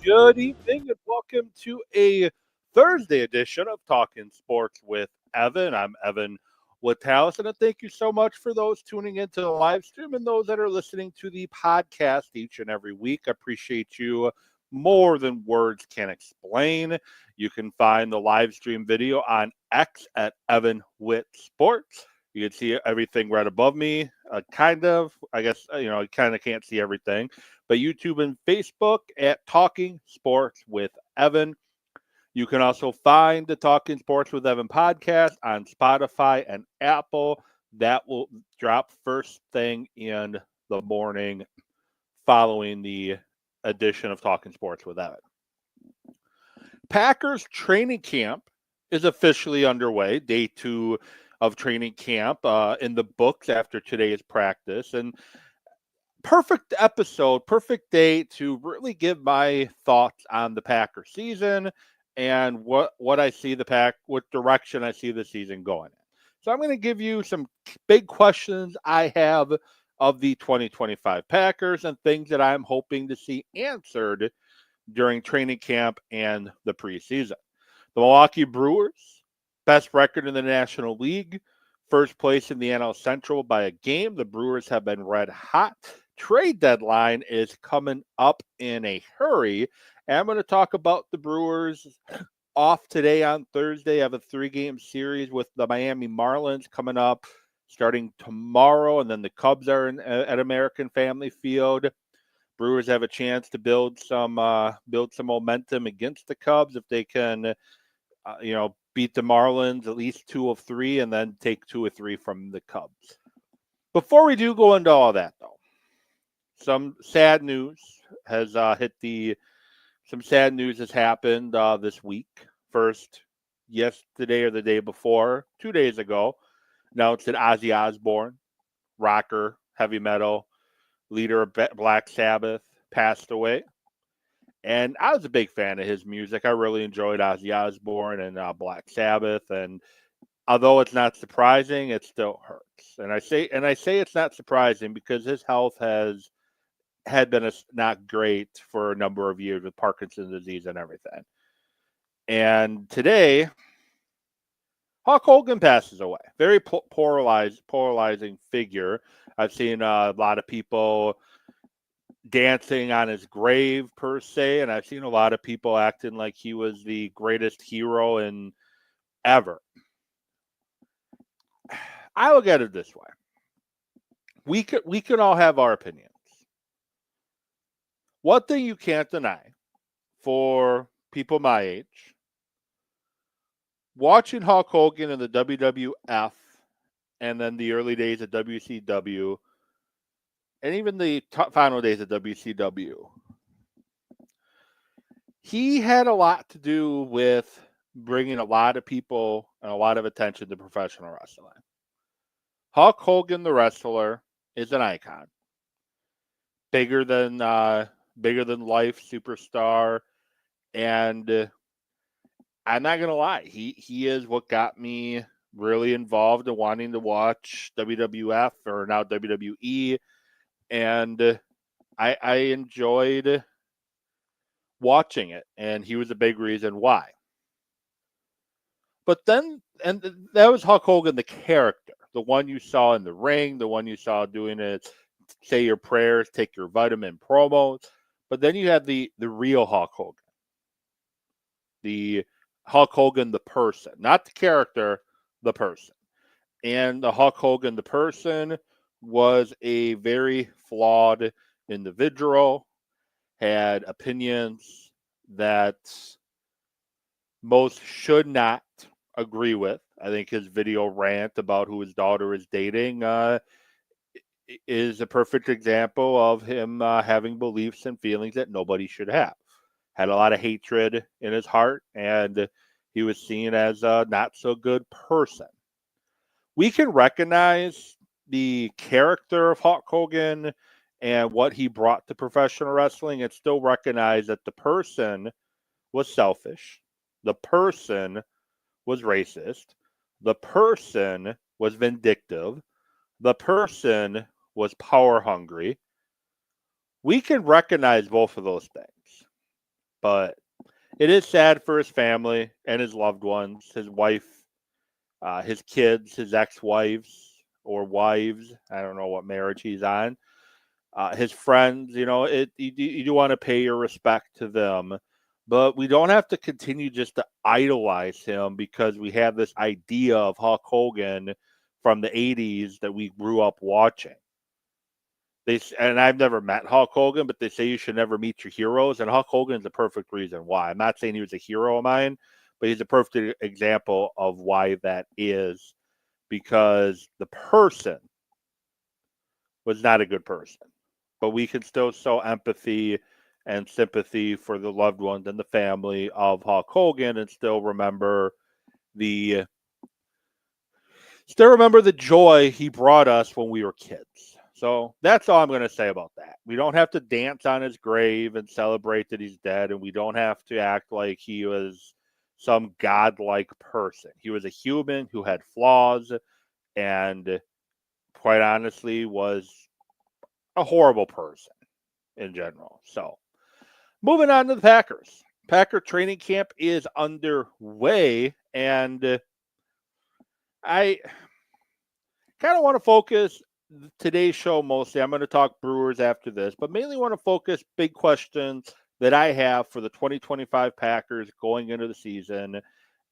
Good evening and welcome to a Thursday edition of Talking Sports with Evan. I'm Evan Witthaus, and thank you so much for those tuning into the live stream and those that are listening to the podcast each and every week. I appreciate you more than words can explain. You can find the live stream video on X at Evan Witt Sports. You can see everything right above me. Kind of, I guess, you kind of can't see everything, but YouTube and Facebook at Talking Sports with Evan. You can also find the Talking Sports with Evan podcast on Spotify and Apple. That will drop first thing in the morning following the edition of Talking Sports with Evan. Packers training camp is officially underway. Day 2 of training camp in the books after today's practice. And perfect episode, perfect day to really give my thoughts on the Packer season and what I see what direction I see the season going in. So I'm going to give you some big questions I have of the 2025 Packers and things that I'm hoping to see answered during training camp and the preseason. The Milwaukee Brewers, best record in the National League, first place in the NL Central by a game. The Brewers have been red hot. Trade deadline is coming up in a hurry. And I'm going to talk about the Brewers off today on Thursday. I have a 3-game series with the Miami Marlins coming up starting tomorrow, and then the Cubs are at American Family Field. Brewers have a chance to build some momentum against the Cubs if they can, beat the Marlins at least 2 of 3 and then take 2 or 3 from the Cubs. Before we do go into all that, though, some sad news has happened this week. First, yesterday or the day before, 2 days ago, announced that Ozzy Osbourne, rocker, heavy metal, leader of Black Sabbath, passed away. And I was a big fan of his music. I really enjoyed Ozzy Osbourne and Black Sabbath. And although it's not surprising, it still hurts. And I say it's not surprising because his health had been not great for a number of years with Parkinson's disease and everything. And today, Hulk Hogan passes away. Very polarizing figure. I've seen a lot of people dancing on his grave, per se, and I've seen a lot of people acting like he was the greatest hero in ever. I look at it this way. We can all have our opinions. One thing you can't deny for people my age, watching Hulk Hogan in the WWF and then the early days of WCW and even the final days of WCW, he had a lot to do with bringing a lot of people and a lot of attention to professional wrestling. Hulk Hogan, the wrestler, is an icon. Bigger than life superstar. And I'm not going to lie. He is what got me really involved in wanting to watch WWF or now WWE. And I enjoyed watching it. And he was a big reason why. But then, and that was Hulk Hogan, the character. The one you saw in the ring, the one you saw doing it, say your prayers, take your vitamin promos. But then you had the real Hulk Hogan. The Hulk Hogan, the person. Not the character, the person. And the Hulk Hogan, the person, was a very flawed individual, had opinions that most should not agree with. I think his video rant about who his daughter is dating is a perfect example of him having beliefs and feelings that nobody should have. Had a lot of hatred in his heart, and he was seen as a not so good person. We can recognize the character of Hulk Hogan and what he brought to professional wrestling and still recognize that the person was selfish, the person was racist, the person was vindictive, the person was power hungry. We can recognize both of those things, but it is sad for his family and his loved ones, his wife, his kids, his ex-wives or wives. I don't know what marriage he's on. His friends, you do want to pay your respect to them, but we don't have to continue just to idolize him because we have this idea of Hulk Hogan from the 80s that we grew up watching. And I've never met Hulk Hogan, but they say you should never meet your heroes, and Hulk Hogan's the perfect reason why. I'm not saying he was a hero of mine, but he's a perfect example of why that is, because the person was not a good person. But we can still show empathy and sympathy for the loved ones and the family of Hulk Hogan and still remember the joy he brought us when we were kids. So that's all I'm going to say about that. We don't have to dance on his grave and celebrate that he's dead, and we don't have to act like he was some godlike person. He was a human who had flaws and, quite honestly, was a horrible person in general. So, moving on to the Packers. Packer training camp is underway, and I kind of want to focus today's show mostly. I'm going to talk Brewers after this, but mainly want to focus big questions that I have for the 2025 Packers going into the season.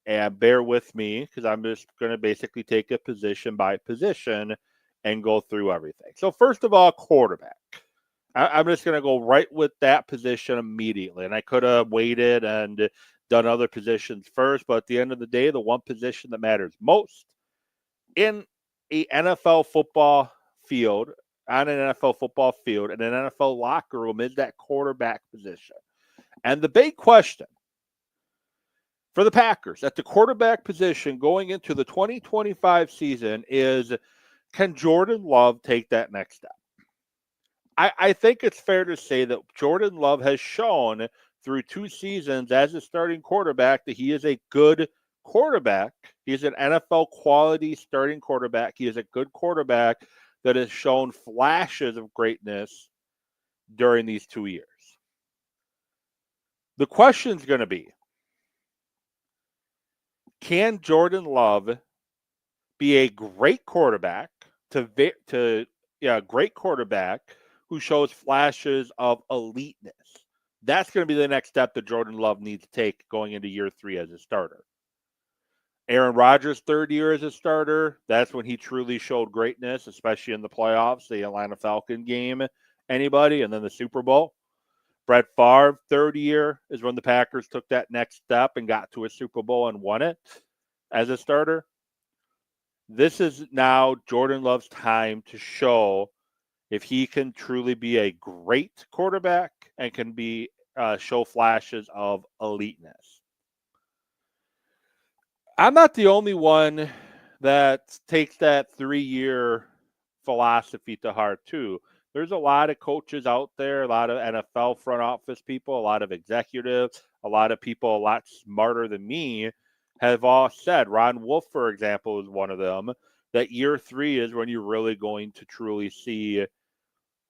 And bear with me because I'm just going to basically take it position by position and go through everything. So first of all, quarterback. I'm just going to go right with that position immediately. And I could have waited and done other positions first, but at the end of the day, the one position that matters most in a NFL football field, on an NFL football field, in an NFL locker room is that quarterback position. And the big question for the Packers at the quarterback position going into the 2025 season is, can Jordan Love take that next step? I think it's fair to say that Jordan Love has shown through 2 seasons as a starting quarterback that he is a good quarterback. He is an NFL quality starting quarterback. He is a good quarterback that has shown flashes of greatness during these 2 years. The question is going to be, can Jordan Love be a great quarterback great quarterback who shows flashes of eliteness? That's going to be the next step that Jordan Love needs to take going into year 3 as a starter. Aaron Rodgers' 3rd year as a starter, that's when he truly showed greatness, especially in the playoffs, the Atlanta Falcon game, anybody, and then the Super Bowl. Brett Favre, 3rd year, is when the Packers took that next step and got to a Super Bowl and won it as a starter. This is now Jordan Love's time to show if he can truly be a great quarterback and can be show flashes of eliteness. I'm not the only one that takes that 3-year philosophy to heart, too. There's a lot of coaches out there, a lot of NFL front office people, a lot of executives, a lot of people a lot smarter than me have all said, Ron Wolf, for example, is one of them, that year 3 is when you're really going to truly see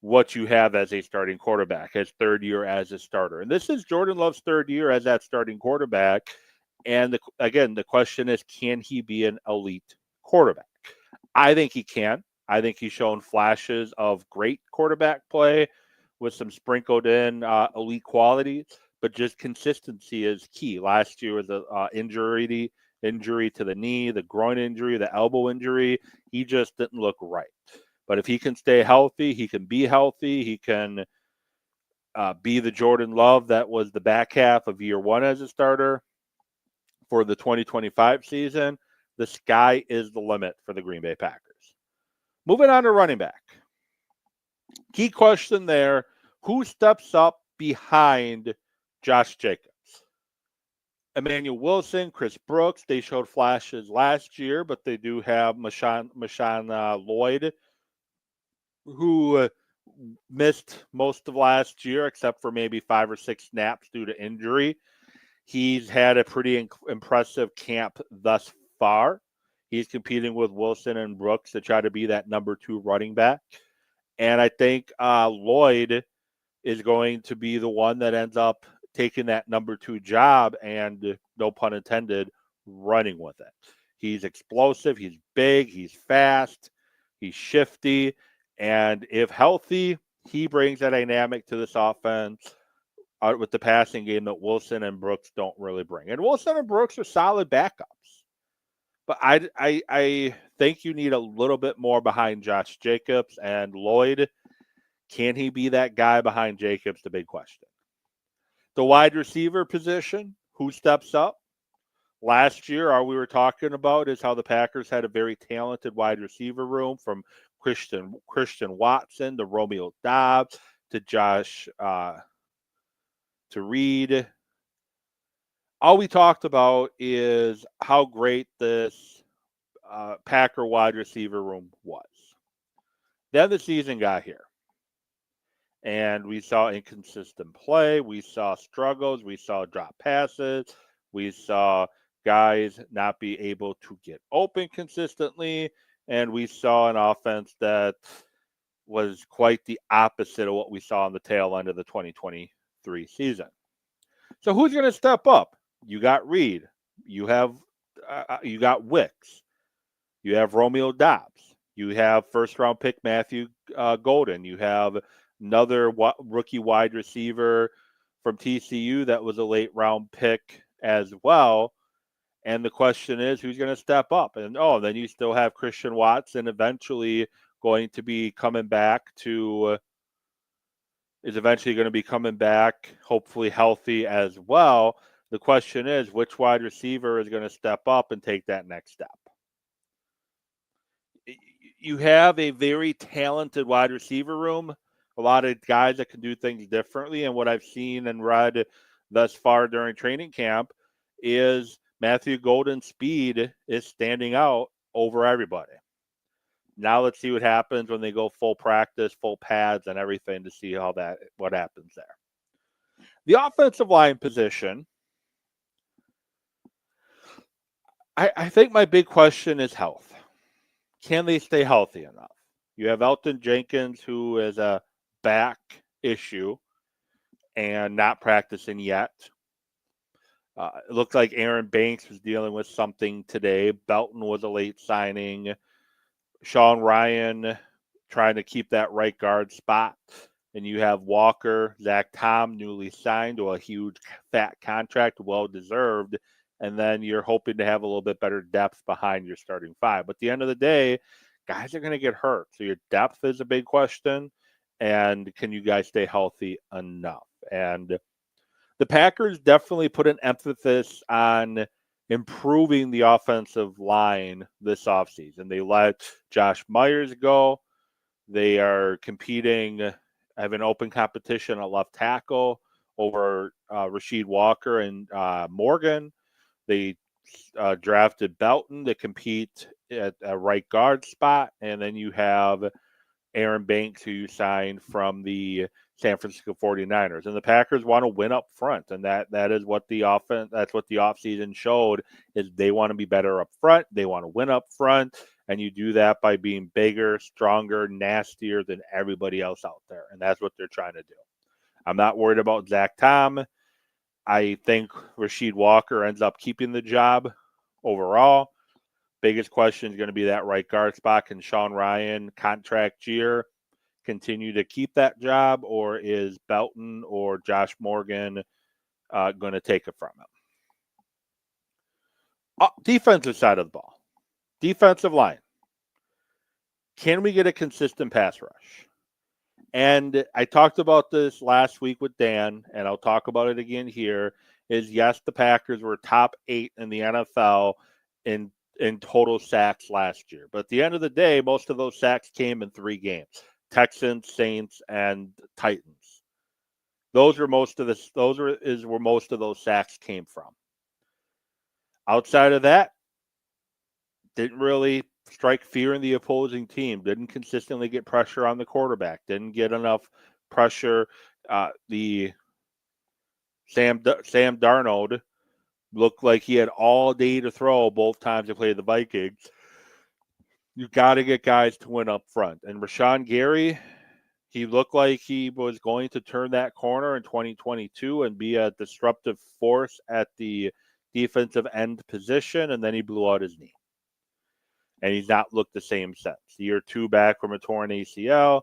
what you have as a starting quarterback, his 3rd year as a starter. And this is Jordan Love's 3rd year as that starting quarterback. And again, the question is, can he be an elite quarterback? I think he can. I think he's shown flashes of great quarterback play with some sprinkled in elite qualities, but just consistency is key. Last year was an injury to the knee, the groin injury, the elbow injury. He just didn't look right. But if he can stay healthy, he can be healthy. He can be the Jordan Love that was the back half of year 1 as a starter for the 2025 season. The sky is the limit for the Green Bay Packers. Moving on to running back. Key question there, who steps up behind Josh Jacobs? Emmanuel Wilson, Chris Brooks, they showed flashes last year, but they do have Marshawn Lloyd, who missed most of last year, except for maybe 5 or 6 snaps due to injury. He's had a pretty impressive camp thus far. He's competing with Wilson and Brooks to try to be that number 2 running back. And I think Lloyd is going to be the one that ends up taking that number 2 job and, no pun intended, running with it. He's explosive, he's big, he's fast, he's shifty, and if healthy, he brings a dynamic to this offense with the passing game that Wilson and Brooks don't really bring. And Wilson and Brooks are solid backups. But I think you need a little bit more behind Josh Jacobs and Lloyd. Can he be that guy behind Jacobs? The big question. The wide receiver position, who steps up? Last year, all we were talking about is how the Packers had a very talented wide receiver room, from Christian Watson to Romeo Doubs to Josh to Reed. All we talked about is how great this Packer wide receiver room was. Then the season got here, and we saw inconsistent play. We saw struggles. We saw drop passes. We saw guys not be able to get open consistently. And we saw an offense that was quite the opposite of what we saw on the tail end of the 2023 season. So who's going to step up? You got Reed. You got Wicks. You have Romeo Doubs. You have first-round pick Matthew Golden. You have another rookie wide receiver from TCU that was a late-round pick as well. And the question is, who's going to step up? And then you still have Christian Watson eventually going to be coming back hopefully healthy as well. The question is, which wide receiver is going to step up and take that next step? You have a very talented wide receiver room, a lot of guys that can do things differently. And what I've seen and read thus far during training camp is Matthew Golden's speed is standing out over everybody. Now let's see what happens when they go full practice, full pads, and everything to see what happens there. The offensive line position, I think my big question is health. Can they stay healthy enough? You have Elton Jenkins, who is a back issue and not practicing yet. It looked like Aaron Banks was dealing with something today. Belton was a late signing. Sean Ryan trying to keep that right guard spot. And you have Walker, Zach Tom, newly signed to a huge fat contract, well-deserved. And then you're hoping to have a little bit better depth behind your starting 5. But at the end of the day, guys are going to get hurt. So your depth is a big question. And can you guys stay healthy enough? And the Packers definitely put an emphasis on improving the offensive line this offseason. They let Josh Myers go. They are competing, have an open competition at left tackle over Rasheed Walker and Morgan. They drafted Belton to compete at a right guard spot. And then you have Aaron Banks, who you signed from the San Francisco 49ers. And the Packers want to win up front. And that is what the offseason showed, is they want to be better up front. They want to win up front. And you do that by being bigger, stronger, nastier than everybody else out there. And that's what they're trying to do. I'm not worried about Zach Tom. I think Rasheed Walker ends up keeping the job overall. Biggest question is going to be that right guard spot. Can Sean Ryan, contract year, continue to keep that job, or is Belton or Josh Morgan going to take it from him? Defensive side of the ball. Defensive line. Can we get a consistent pass rush? And I talked about this last week with Dan, and I'll talk about it again here, is yes, the Packers were top 8 in the NFL in total sacks last year. But at the end of the day, most of those sacks came in 3 games. Texans, Saints, and Titans. Where most of those sacks came from. Outside of that, didn't really strike fear in the opposing team, didn't consistently get pressure on the quarterback, didn't get enough pressure. The Sam Darnold looked like he had all day to throw both times they played the Vikings. You got to get guys to win up front. And Rashawn Gary, he looked like he was going to turn that corner in 2022 and be a disruptive force at the defensive end position, and then he blew out his knee. And he's not looked the same since. Year 2 back from a torn ACL.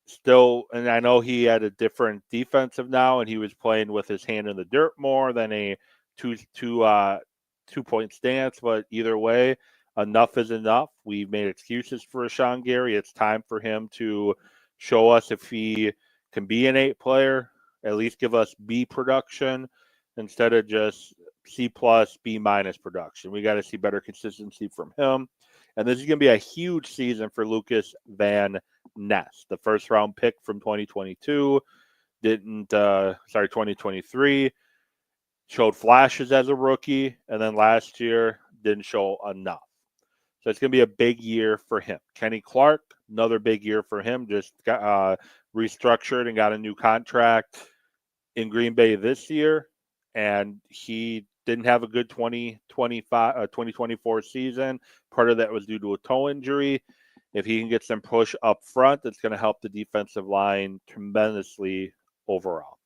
Still, and I know he had a different defensive now, and he was playing with his hand in the dirt more than a two-point stance. But either way, enough is enough. We've made excuses for Rashawn Gary. It's time for him to show us if he can be an 8 player, at least give us B production instead of just C+, B- production. We got to see better consistency from him. And this is going to be a huge season for Lucas Van Ness, the first round pick from 2022. 2023. Showed flashes as a rookie, and then last year didn't show enough. So it's going to be a big year for him. Kenny Clark, another big year for him. Just got restructured and got a new contract in Green Bay this year, and he didn't have a good 2024 season. Part of that was due to a toe injury. If he can get some push up front, it's going to help the defensive line tremendously overall.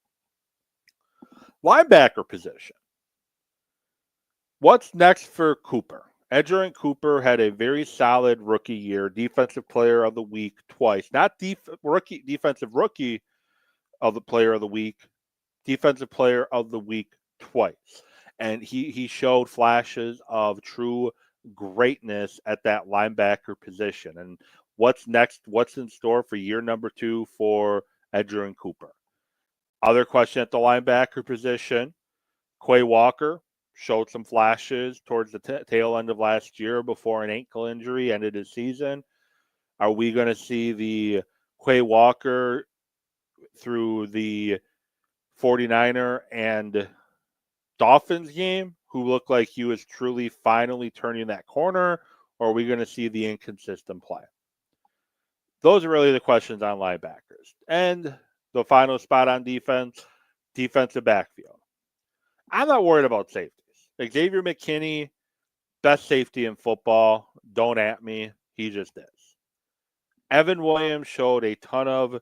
Linebacker position. What's next for Cooper? Edgerrin Cooper had a very solid rookie year, defensive player of the week twice. Not defensive rookie of the player of the week, defensive player of the week twice. And he showed flashes of true greatness at that linebacker position. And what's next? What's in store for year number 2 for Edgerrin Cooper? Other question at the linebacker position, Quay Walker showed some flashes towards the tail end of last year before an ankle injury ended his season. Are we going to see the Quay Walker through the 49er and Dolphins game, who looked like he was truly finally turning that corner, or are we going to see the inconsistent play? Those are really the questions on linebackers. And the final spot on defense, defensive backfield. I'm not worried about safeties. Xavier McKinney, best safety in football. Don't at me. He just is. Evan Williams showed a ton of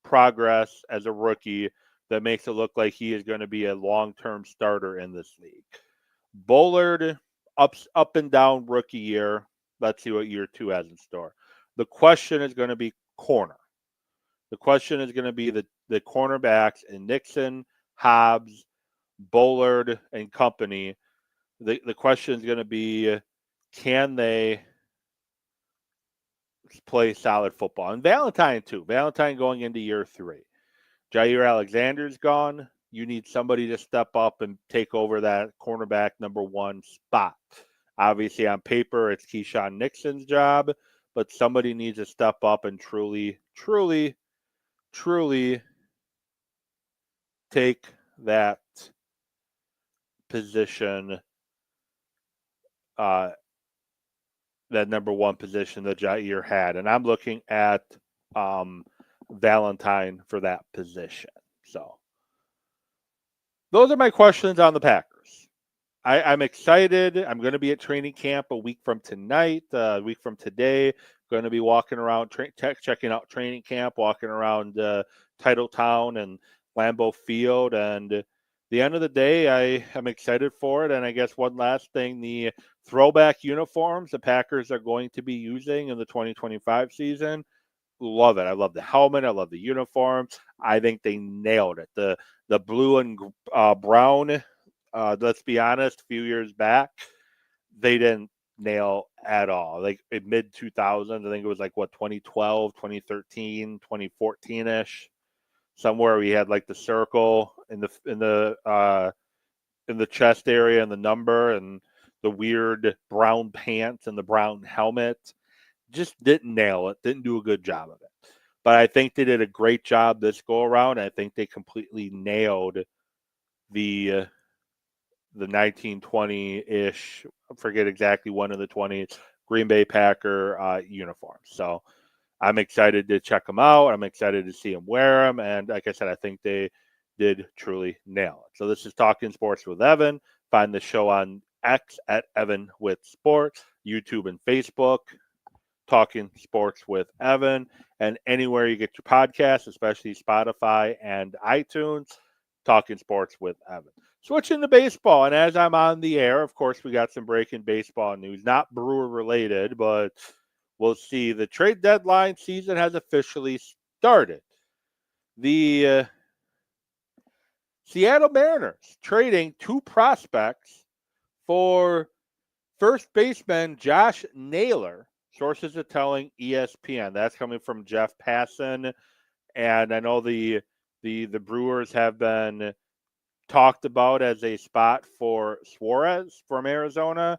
progress as a rookie that makes it look like he is going to be a long-term starter in this league. Bullard, up and down rookie year. Let's see what year 2 has in store. The question is going to be corner. The question is going to be the cornerbacks in Nixon, Hobbs, Bullard, and company. The question is going to be, can they play solid football? And Valentine, too. Valentine going into year 3. Jair Alexander's gone. You need somebody to step up and take over that cornerback number 1 spot. Obviously, on paper, it's Keyshawn Nixon's job, but somebody needs to step up and truly take that position, that number 1 position that Jair had. And I'm looking at Valentine for that position. So those are my questions on the Packers. I'm excited. I'm going to be at training camp a week from tonight, a week from today. Going to be walking around, checking out training camp, walking around Titletown and Lambeau Field. And at the end of the day, I am excited for it. And I guess one last thing, the throwback uniforms the Packers are going to be using in the 2025 season. Love it. I love the helmet. I love the uniform. I think they nailed it. The blue and brown, let's be honest, a few years back, they didn't nail at all. Like in mid 2000s, I think it was like 2012, 2013, 2014-ish. Somewhere we had like the circle in the chest area and the number and the weird brown pants and the brown helmet. Just didn't nail it, didn't do a good job of it. But I think they did a great job this go around. I think they completely nailed the 1920-ish, I forget exactly when in the 20s, Green Bay Packer uniforms. So I'm excited to check them out. I'm excited to see them wear them. And like I said, I think they did truly nail it. So this is Talking Sports with Evan. Find the show on X at Evan with Sports, YouTube and Facebook, Talking Sports with Evan, and anywhere you get your podcasts, especially Spotify and iTunes, Talking Sports with Evan. Switching to baseball, and as I'm on the air, of course, we got some breaking baseball news, not Brewer related, but we'll see. The trade deadline season has officially started. The Seattle Mariners trading 2 prospects for first baseman Josh Naylor. Sources are telling ESPN. That's coming from Jeff Passan. And I know the Brewers have been talked about as a spot for Suarez from Arizona,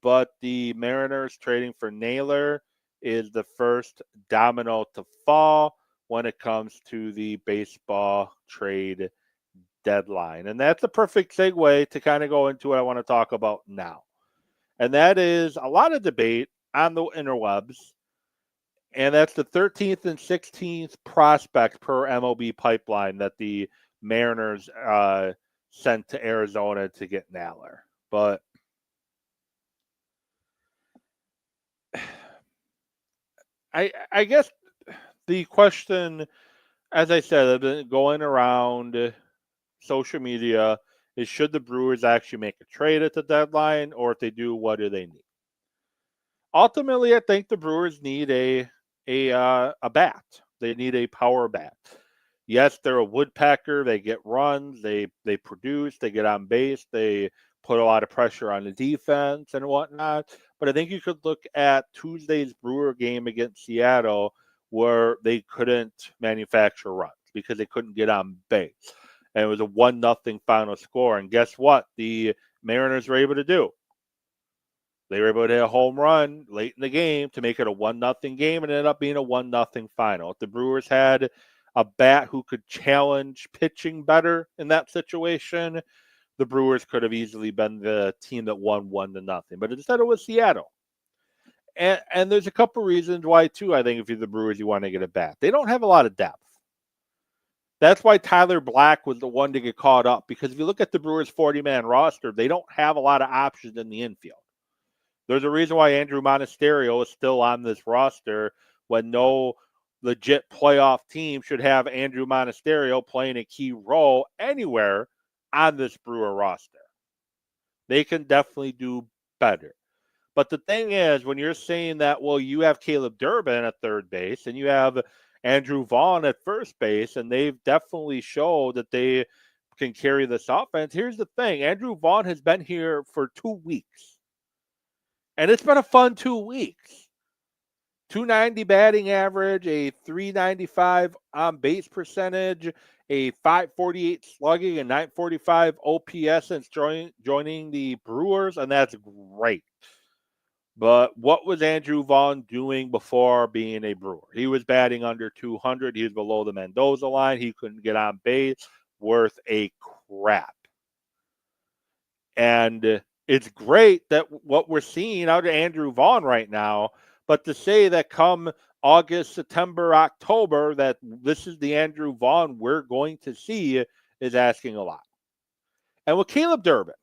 but the Mariners trading for Naylor is the first domino to fall when it comes to the baseball trade deadline. And that's a perfect segue to kind of go into what I want to talk about now. And that is a lot of debate on the interwebs, and that's the 13th and 16th prospect per MLB pipeline that the Mariners sent to Arizona to get Naylor. But I guess the question, as I said, I've been going around social media, is should the Brewers actually make a trade at the deadline, or if they do, what do they need? Ultimately, I think the Brewers need a bat. They need a power bat. Yes, they're a woodpecker. They get runs. They produce. They get on base. They put a lot of pressure on the defense and whatnot. But I think you could look at Tuesday's Brewer game against Seattle, where they couldn't manufacture runs because they couldn't get on base, and it was a 1-0 final score. And guess what? The Mariners were able to do. They were able to hit a home run late in the game to make it a 1-0 game, and it ended up being a 1-0 final. If the Brewers had a bat who could challenge pitching better in that situation, the Brewers could have easily been the team that won 1-0. But instead it was Seattle. And there's a couple reasons why, too, I think if you're the Brewers, you want to get a bat. They don't have a lot of depth. That's why Tyler Black was the one to get caught up, because if you look at the Brewers' 40-man roster, they don't have a lot of options in the infield. There's a reason why Andrew Monasterio is still on this roster when no legit playoff team should have Andrew Monasterio playing a key role anywhere on this Brewer roster. They can definitely do better. But the thing is, when you're saying that, well, you have Caleb Durbin at third base and you have Andrew Vaughn at first base, and they've definitely showed that they can carry this offense. Here's the thing. Andrew Vaughn has been here for 2 weeks. And it's been a fun 2 weeks. 290 batting average, a 395 on base percentage, a 548 slugging, and 945 OPS since joining the Brewers, and that's great. But what was Andrew Vaughn doing before being a Brewer? He was batting under 200. He was below the Mendoza line. He couldn't get on base worth a crap. And it's great that what we're seeing out of Andrew Vaughn right now, but to say that come August, September, October, that this is the Andrew Vaughn we're going to see is asking a lot. And with Caleb Durbin,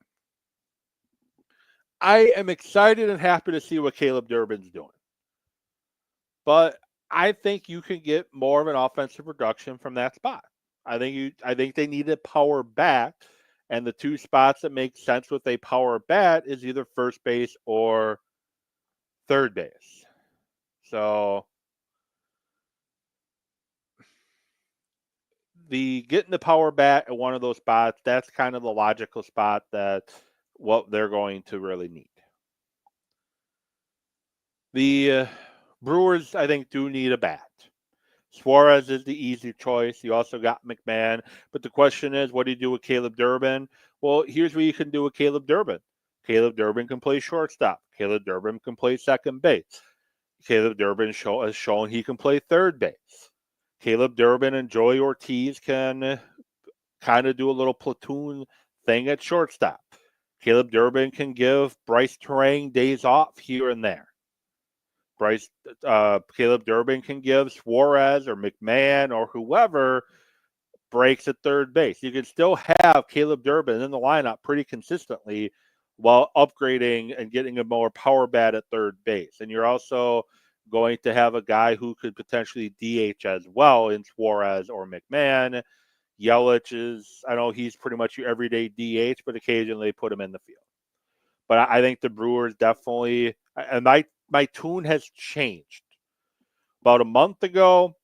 I am excited and happy to see what Caleb Durbin's doing. But I think you can get more of an offensive production from that spot. I think they need a power bat. And the 2 spots that make sense with a power bat is either first base or third base. So getting the power bat at one of those spots, that's kind of the logical spot that what they're going to really need. The Brewers, I think, do need a bat. Suarez is the easy choice. You also got McMahon. But the question is, what do you do with Caleb Durbin? Well, here's what you can do with Caleb Durbin. Caleb Durbin can play shortstop. Caleb Durbin can play second base. Caleb Durbin has shown he can play third base. Caleb Durbin and Joey Ortiz can kind of do a little platoon thing at shortstop. Caleb Durbin can give Bryce Terang days off here and there. Caleb Durbin can give Suarez or McMahon or whoever breaks at third base. You can still have Caleb Durbin in the lineup pretty consistently while upgrading and getting a more power bat at third base. And you're also going to have a guy who could potentially DH as well in Suarez or McMahon. Yelich I know he's pretty much your everyday DH, but occasionally they put him in the field. But I think the Brewers definitely, and my tune has changed. About a month ago,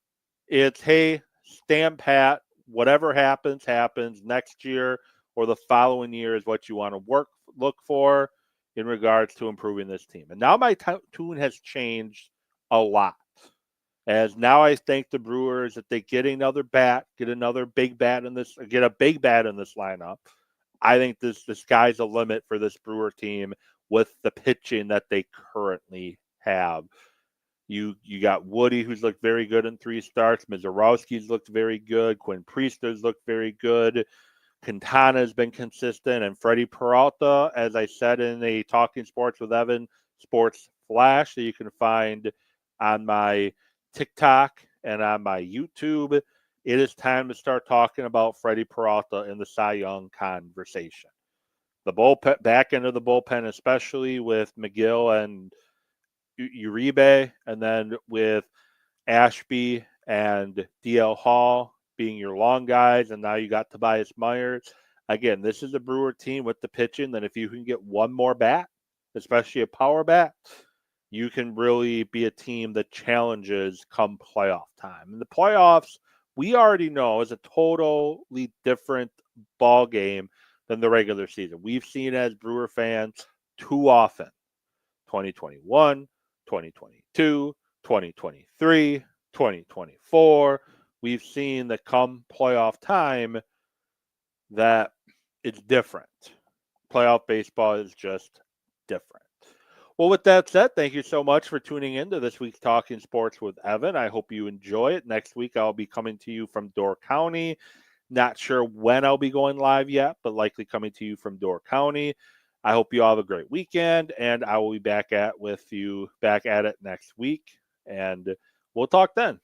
it's, hey, stand pat. Whatever happens, happens. Next year or the following year is what you want to look for in regards to improving this team. And now my tune has changed a lot. As now I think the Brewers, if they get another bat, get a big bat in this lineup, I think the sky's the limit for this Brewer team with the pitching that they currently have. You got Woody, who's looked very good in 3 starts. Mizorowski's looked very good. Quinn Priester's looked very good. Quintana's been consistent. And Freddie Peralta, as I said in a Talking Sports with Evan Sports Flash that you can find on my TikTok and on my YouTube, it is time to start talking about Freddie Peralta in the Cy Young conversation. The bullpen, back end of the bullpen, especially with McGill and Uribe, and then with Ashby and DL Hall being your long guys, and now you got Tobias Myers. Again, this is a Brewer team with the pitching that if you can get one more bat, especially a power bat, you can really be a team that challenges come playoff time. And the playoffs, we already know, is a totally different ball game than the regular season. We've seen as Brewer fans too often, 2021, 2022, 2023, 2024. We've seen that come playoff time that it's different. Playoff baseball is just different. Well, with that said, thank you so much for tuning in to this week's Talking Sports with Evan. I hope you enjoy it. Next week, I'll be coming to you from Door County. Not sure when I'll be going live yet, but likely coming to you from Door County. I hope you all have a great weekend, and I will be back at it next week, and we'll talk then.